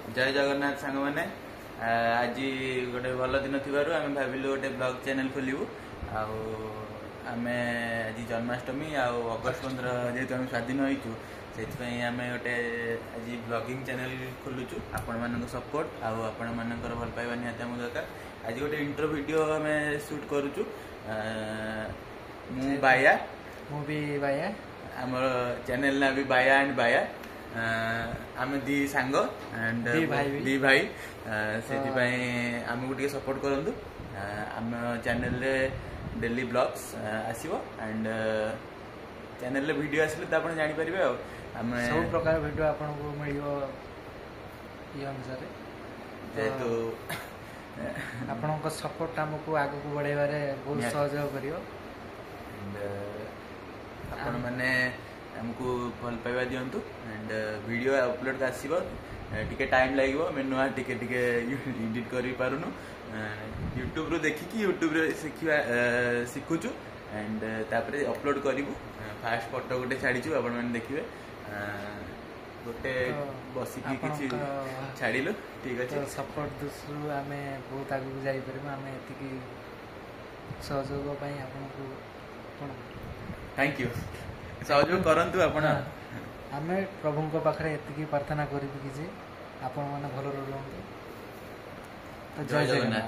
जय जगन्नाथ सांग मैंने आज गोटे भल दिन थी आम भाविलु गोटे ब्लॉग चैनल खोलू आमे आज जन्माष्टमी अगस्ट 15 जेहेतु आम स्वाधीन होइचु से आम गोटे आज ब्लॉगिंग चैनल खोलुचु आपण मान सपोर्ट आपण मानकर भल पाइबा निहाती आम दरकार। आज गोटे इंट्रो वीडियो आम शूट करुचु मु बाया मु भी बाया आम चैनल ना भी बाया एंड बाया आम दी सांग एंड दी भाई से आमको टे सपोर्ट करूँ आम चैनल डेली ब्लॉग्स आसो एंड चैनल वीडियो आसिले तो आप जापर आम सब प्रकार वीडियो आपको मिल अनुसार जेहेतु आपण सपोर्ट आमको आग को बढ़ाइबारे बहुत सहयोग करियो आपण माने हमको भल पाइबा दिंतु एंड वीडियो अपलोड आसो टिके टाइम लगे मैं नुआ टिके टिके एडिट कर पारुनु यूट्यूब रो देखिकी यूट्यूब रे शिखुचु एंड तापरे अपलोड करिवु फास्ट फोटो गोटे छाड़ीचु आपण माने देखिबे गोटे बसिकी किछि छाड़िलु ठीक अछि सपोर्ट दुसरु आमे बहुत आगु जाई परबा आमे एतिकी सहयोग पई आपनको कोन थैंक यू सहयोग करंतु आपण आमे प्रभुଙ୍କ पाखरे एतिकी प्रार्थना करिबि कि जे आपण माने भलो रहंतु। तो जय जगन्नाथ।